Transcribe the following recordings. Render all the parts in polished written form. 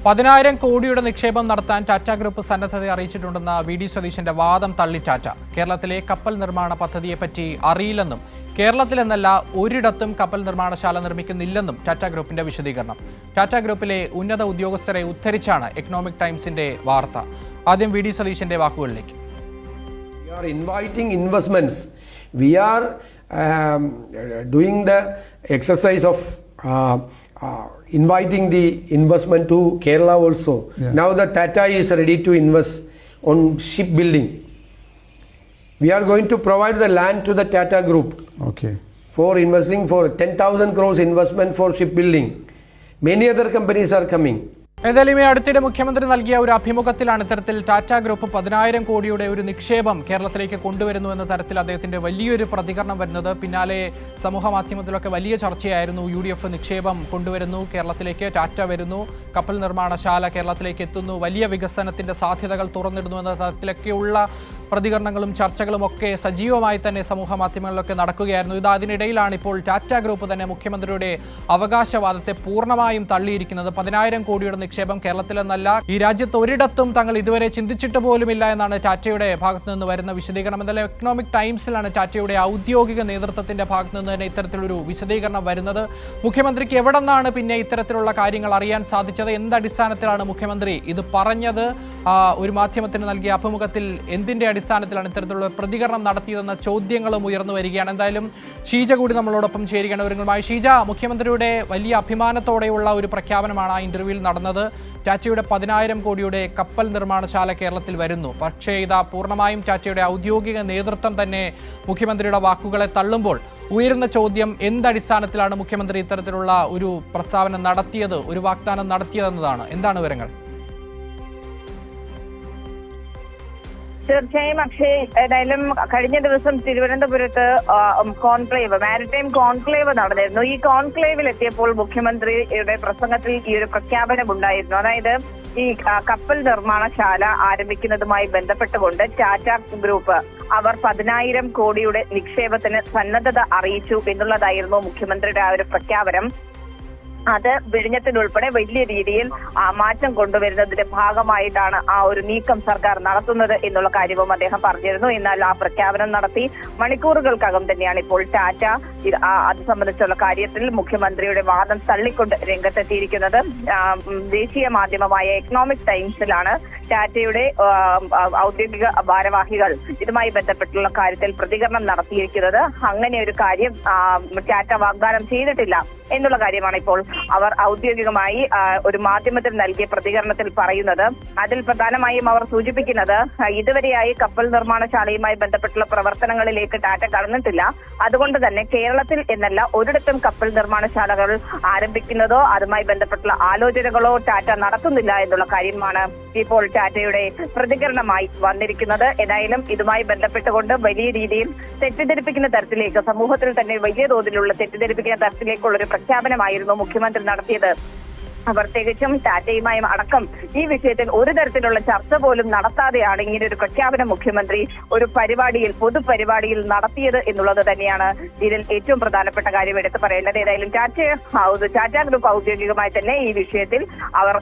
10,000 കോടിയുടെ നിക്ഷേപം നടത്താൻ ടാറ്റ ഗ്രൂപ്പ് സന്നദ്ധത അറിയിച്ചിട്ടുണ്ടെന്ന വി.ഡി. സതീശന്റെ വാദം തള്ളി ടാറ്റ. കേരളത്തിലെ കപ്പൽ നിർമ്മാണ പദ്ധതിയെപ്പറ്റി അറിയില്ലെന്നും കേരളത്തിലെന്നല്ല ഒരിടത്തും കപ്പൽ നിർമ്മാണശാല നിർമ്മിക്കുന്നില്ലെന്നും ടാറ്റ ഗ്രൂപ്പിന്റെ വിശദീകരണം. ടാറ്റ ഗ്രൂപ്പിലെ ഉന്നത ഉദ്യോഗസ്ഥരെ ഉദ്ധരിച്ചാണ് എക്കണോമിക് ടൈംസിന്റെ വാർത്ത. ആദ്യം വി.ഡി. സതീശന്റെ വാക്കുകളിലേക്ക്. We are inviting investments. We are doing the exercise of inviting the investment to Kerala also. Yeah. Now the Tata is ready to invest on shipbuilding. We are going to provide the land to the Tata Group. Okay. For investing for 10,000 crores investment for shipbuilding. Many other companies are coming. ഏതായാലും അടുത്തിടെ മുഖ്യമന്ത്രി നൽകിയ ഒരു അഭിമുഖത്തിലാണ് ഇത്തരത്തിൽ Tata group 10,000 കോടിയുടെ ഒരു നിക്ഷേപം കേരളത്തിലേക്ക് കൊണ്ടുവരുന്നു എന്ന തരത്തിൽ അദ്ദേഹത്തിന്റെ വലിയൊരു പ്രതികരണം വരുന്നത്. പിന്നാലെ സമൂഹ മാധ്യമത്തിലൊക്കെ വലിയ ചർച്ചയായിരുന്നു. UDF നിക്ഷേപം കൊണ്ടുവരുന്നു, കേരളത്തിലേക്ക് ടാറ്റ വരുന്നു, കപ്പൽ നിർമ്മാണശാല കേരളത്തിലേക്ക് എത്തുന്നു, വലിയ വികസനത്തിന്റെ സാധ്യതകൾ തുറന്നിടുന്നു എന്ന തരത്തിലൊക്കെയുള്ള പ്രതികരണങ്ങളും ചർച്ചകളും ഒക്കെ സജീവമായി തന്നെ സമൂഹ മാധ്യമങ്ങളിലൊക്കെ നടക്കുകയായിരുന്നു. അതിനിടയിലാണ് ഇപ്പോൾ ടാറ്റ ഗ്രൂപ്പ് തന്നെ മുഖ്യമന്ത്രിയുടെ അവകാശവാദത്തെ പൂർണ്ണമായും തള്ളിയിരിക്കുന്നത്. 10,000 കോടിയുടെ നിക്ഷേപം കേരളത്തിലെന്നല്ല, ഈ രാജ്യത്ത് ഒരിടത്തും തങ്ങൾ ഇതുവരെ ചിന്തിച്ചിട്ട് പോലുമില്ല എന്നാണ് ടാറ്റയുടെ ഭാഗത്തു നിന്ന് വരുന്ന വിശദീകരണം. എന്തായാലും എക്കണോമിക് ടൈംസിലാണ് ടാറ്റയുടെ ഔദ്യോഗിക നേതൃത്വത്തിന്റെ ഭാഗത്തു നിന്ന് തന്നെ ഇത്തരത്തിലൊരു വിശദീകരണം വരുന്നത്. മുഖ്യമന്ത്രിക്ക് എവിടെ നിന്നാണ് പിന്നെ ഇത്തരത്തിലുള്ള കാര്യങ്ങൾ അറിയാൻ സാധിച്ചത്? എന്തടിസ്ഥാനത്തിലാണ് മുഖ്യമന്ത്രി ഇത് പറഞ്ഞത്? ഒരു മാധ്യമത്തിന് നൽകിയ അഭിമുഖത്തിൽ എന്തിന്റെ അടിസ്ഥാനത്തിലാണ് ഇത്തരത്തിലുള്ള പ്രതികരണം നടത്തിയതെന്ന ചോദ്യങ്ങളും ഉയർന്നു വരികയാണ്. എന്തായാലും ഷീജ കൂടി നമ്മളോടൊപ്പം ചേരുകയാണ് വിവരങ്ങളുമായി. ഷീജ, മുഖ്യമന്ത്രിയുടെ വലിയ അഭിമാനത്തോടെയുള്ള ഒരു പ്രഖ്യാപനമാണ് ആ ഇന്റർവ്യൂവിൽ നടന്നത്. ടാറ്റയുടെ 10,000 കോടിയുടെ കപ്പൽ നിർമ്മാണശാല കേരളത്തിൽ വരുന്നു. പക്ഷേ ഇതാ പൂർണ്ണമായും ടാറ്റയുടെ ഔദ്യോഗിക നേതൃത്വം തന്നെ മുഖ്യമന്ത്രിയുടെ വാക്കുകളെ തള്ളുമ്പോൾ ഉയരുന്ന ചോദ്യം, എന്തടിസ്ഥാനത്തിലാണ് മുഖ്യമന്ത്രി ഇത്തരത്തിലുള്ള ഒരു പ്രസ്താവന നടത്തിയത്, ഒരു വാഗ്ദാനം നടത്തിയതെന്നതാണ്. എന്താണ് വിവരങ്ങൾ? തീർച്ചയായും അക്ഷയ്, ഏതായാലും കഴിഞ്ഞ ദിവസം തിരുവനന്തപുരത്ത് കോൺക്ലേവ്, മാരിടൈം കോൺക്ലേവ് നടന്നിരുന്നു. ഈ കോൺക്ലേവിൽ എത്തിയപ്പോൾ മുഖ്യമന്ത്രിയുടെ പ്രസംഗത്തിൽ ഈ ഒരു പ്രഖ്യാപനം ഉണ്ടായിരുന്നു. അതായത് ഈ കപ്പൽ നിർമ്മാണശാല ആരംഭിക്കുന്നതുമായി ബന്ധപ്പെട്ടുകൊണ്ട് ടാറ്റ ഗ്രൂപ്പ് അവർ 10,000 കോടിയുടെ നിക്ഷേപത്തിന് സന്നദ്ധത അറിയിച്ചു എന്നുള്ളതായിരുന്നു മുഖ്യമന്ത്രിയുടെ ആ ഒരു പ്രഖ്യാപനം. അത് വിഴിഞ്ഞത്തിനുൾപ്പെടെ വലിയ രീതിയിൽ മാറ്റം കൊണ്ടുവരുന്നതിന്റെ ഭാഗമായിട്ടാണ് ആ ഒരു നീക്കം സർക്കാർ നടത്തുന്നത് എന്നുള്ള കാര്യവും അദ്ദേഹം പറഞ്ഞിരുന്നു. എന്നാൽ ആ പ്രഖ്യാപനം നടത്തി മണിക്കൂറുകൾക്കകം തന്നെയാണ് ഇപ്പോൾ ടാറ്റ അത് സംബന്ധിച്ചുള്ള കാര്യത്തിൽ മുഖ്യമന്ത്രിയുടെ വാദം തള്ളിക്കൊണ്ട് രംഗത്തെത്തിയിരിക്കുന്നത്. ദേശീയ മാധ്യമമായ എക്കണോമിക് ടൈംസിലാണ് ടാറ്റയുടെ ഔദ്യോഗിക ഭാരവാഹികൾ ഇതുമായി ബന്ധപ്പെട്ടുള്ള കാര്യത്തിൽ പ്രതികരണം നടത്തിയിരിക്കുന്നത്. അങ്ങനെ ഒരു കാര്യം ടാറ്റ വാഗ്ദാനം ചെയ്തിട്ടില്ല എന്നുള്ള കാര്യമാണ് ഇപ്പോൾ അവർ ഔദ്യോഗികമായി ഒരു മാധ്യമത്തിൽ നൽകിയ പ്രതികരണത്തിൽ പറയുന്നത്. അതിൽ പ്രധാനമായും അവർ സൂചിപ്പിക്കുന്നത്, ഇതുവരെയായി കപ്പൽ നിർമ്മാണശാലയുമായി ബന്ധപ്പെട്ടുള്ള പ്രവർത്തനങ്ങളിലേക്ക് ടാറ്റ കടന്നിട്ടില്ല. അതുകൊണ്ട് തന്നെ കേരളത്തിൽ എന്നല്ല ഒരിടത്തും കപ്പൽ നിർമ്മാണശാലകൾ ആരംഭിക്കുന്നതോ അതുമായി ബന്ധപ്പെട്ടുള്ള ആലോചനകളോ ടാറ്റ നടത്തുന്നില്ല എന്നുള്ള കാര്യമാണ് ഇപ്പോൾ ടാറ്റയുടെ പ്രതികരണമായി വന്നിരിക്കുന്നത്. ഏതായാലും ഇതുമായി ബന്ധപ്പെട്ടുകൊണ്ട് വലിയ രീതിയിൽ തെറ്റിദ്ധരിപ്പിക്കുന്ന തരത്തിലേക്ക്, സമൂഹത്തിൽ തന്നെ വലിയ തോതിലുള്ള തെറ്റിദ്ധരിപ്പിക്കുന്ന തരത്തിലേക്കുള്ള ഒരു പ്രഖ്യാപനമായിരുന്നു മുഖ്യമന്ത്രി നടത്തിയത്. അവർ തികച്ചും ടാറ്റയുമായും അടക്കം ഈ വിഷയത്തിൽ ഒരു തരത്തിലുള്ള ചർച്ച പോലും നടത്താതെയാണ് ഇങ്ങനെ ഒരു പ്രഖ്യാപനം മുഖ്യമന്ത്രി ഒരു പൊതുപരിപാടിയിൽ നടത്തിയത് എന്നുള്ളത് തന്നെയാണ് ഇതിൽ ഏറ്റവും പ്രധാനപ്പെട്ട കാര്യം എടുത്തു പറയേണ്ടത്. ഏതായാലും ടാറ്റ ഗ്രൂപ്പ് ഔദ്യോഗികമായി തന്നെ ഈ വിഷയത്തിൽ അവർ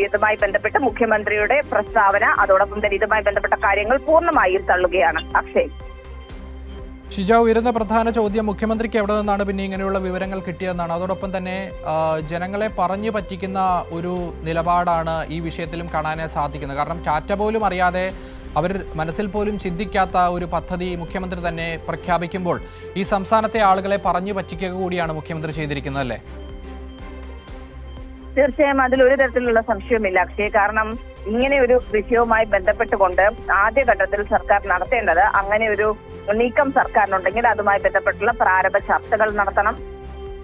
ഇതുമായി ബന്ധപ്പെട്ട് മുഖ്യമന്ത്രിയുടെ പ്രസ്താവന, അതോടൊപ്പം തന്നെ ഇതുമായി ബന്ധപ്പെട്ട കാര്യങ്ങൾ പൂർണ്ണമായും തള്ളുകയാണ്. അക്ഷയ്, ഷിജ, ഉയരുന്ന പ്രധാന ചോദ്യം മുഖ്യമന്ത്രിക്ക് എവിടെ നിന്നാണ് പിന്നെ ഇങ്ങനെയുള്ള വിവരങ്ങൾ കിട്ടിയതെന്നാണ്. അതോടൊപ്പം തന്നെ ജനങ്ങളെ പറഞ്ഞു പറ്റിക്കുന്ന ഒരു നിലപാടാണ് ഈ വിഷയത്തിലും കാണാൻ സാധിക്കുന്നത്. കാരണം ടാറ്റ പോലും അറിയാതെ, അവർ മനസ്സിൽ പോലും ചിന്തിക്കാത്ത ഒരു പദ്ധതി മുഖ്യമന്ത്രി തന്നെ പ്രഖ്യാപിക്കുമ്പോൾ ഈ സംസ്ഥാനത്തെ ആളുകളെ പറഞ്ഞു പറ്റിക്കുക കൂടിയാണ് മുഖ്യമന്ത്രി ചെയ്തിരിക്കുന്നത്, അല്ലേ? തീർച്ചയായും അതിലൊരു തരത്തിലുള്ള സംശയവുമില്ല അക്ഷയ്. കാരണം ഇങ്ങനെ ഒരു വിഷയവുമായി ബന്ധപ്പെട്ടുകൊണ്ട് ആദ്യഘട്ടത്തിൽ സർക്കാർ നടത്തേണ്ടത്, അങ്ങനെ ഒരു നീക്കം സർക്കാരിനുണ്ടെങ്കിൽ അതുമായി ബന്ധപ്പെട്ടുള്ള പ്രാരംഭ ചർച്ചകൾ നടത്തണം.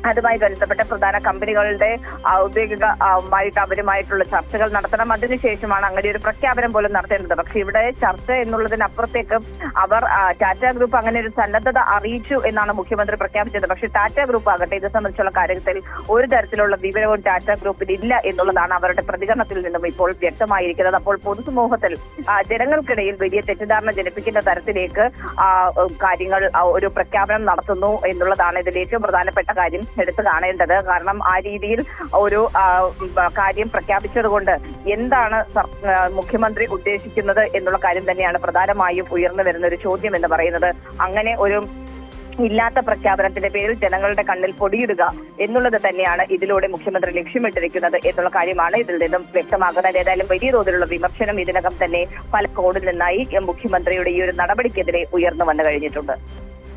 അതുമായി ബന്ധപ്പെട്ട പ്രധാന കമ്പനികളുടെ ഔദ്യോഗികമായിട്ട് അവരുമായിട്ടുള്ള ചർച്ചകൾ നടത്തണം. അതിനുശേഷമാണ് അങ്ങനെ ഒരു പ്രഖ്യാപനം പോലും നടത്തേണ്ടത്. പക്ഷെ ഇവിടെ ചർച്ച എന്നുള്ളതിനപ്പുറത്തേക്ക് അവർ ടാറ്റ ഗ്രൂപ്പ് അങ്ങനെ ഒരു സന്നദ്ധത അറിയിച്ചു എന്നാണ് മുഖ്യമന്ത്രി പ്രഖ്യാപിച്ചത്. പക്ഷെ ടാറ്റ ഗ്രൂപ്പ് ആകട്ടെ ഇത് സംബന്ധിച്ചുള്ള കാര്യത്തിൽ ഒരു തരത്തിലുള്ള വിവരവും ടാറ്റ ഗ്രൂപ്പിന് ഇല്ല എന്നുള്ളതാണ് അവരുടെ പ്രതികരണത്തിൽ നിന്നും ഇപ്പോൾ വ്യക്തമായിരിക്കുന്നത്. അപ്പോൾ പൊതുസമൂഹത്തിൽ ജനങ്ങൾക്കിടയിൽ വലിയ തെറ്റിദ്ധാരണ ജനിപ്പിക്കുന്ന തരത്തിലേക്ക് കാര്യങ്ങൾ ഒരു പ്രഖ്യാപനം നടത്തുന്നു എന്നുള്ളതാണ് ഇതിൽ ഏറ്റവും പ്രധാനപ്പെട്ട കാര്യം. എടുത്തു കാണേണ്ടത്. കാരണം ആ രീതിയിൽ ഒരു കാര്യം പ്രഖ്യാപിച്ചത് കൊണ്ട് എന്താണ് മുഖ്യമന്ത്രി ഉദ്ദേശിക്കുന്നത് എന്നുള്ള കാര്യം തന്നെയാണ് പ്രധാനമായും ഉയർന്നു വരുന്ന ഒരു ചോദ്യം എന്ന് പറയുന്നത്. അങ്ങനെ ഒരു ഇല്ലാത്ത പ്രഖ്യാപനത്തിന്റെ പേരിൽ ജനങ്ങളുടെ കണ്ണിൽ പൊടിയിടുക എന്നുള്ളത് തന്നെയാണ് ഇതിലൂടെ മുഖ്യമന്ത്രി ലക്ഷ്യമിട്ടിരിക്കുന്നത് എന്നുള്ള കാര്യമാണ് ഇതിൽ നിന്നും വ്യക്തമാകുന്നത്. ഏതായാലും വലിയ തോതിലുള്ള വിമർശനം ഇതിനകം തന്നെ പല കോണിൽ നിന്നായി മുഖ്യമന്ത്രിയുടെ ഈ ഒരു നടപടിക്കെതിരെ ഉയർന്നു വന്നു കഴിഞ്ഞിട്ടുണ്ട്.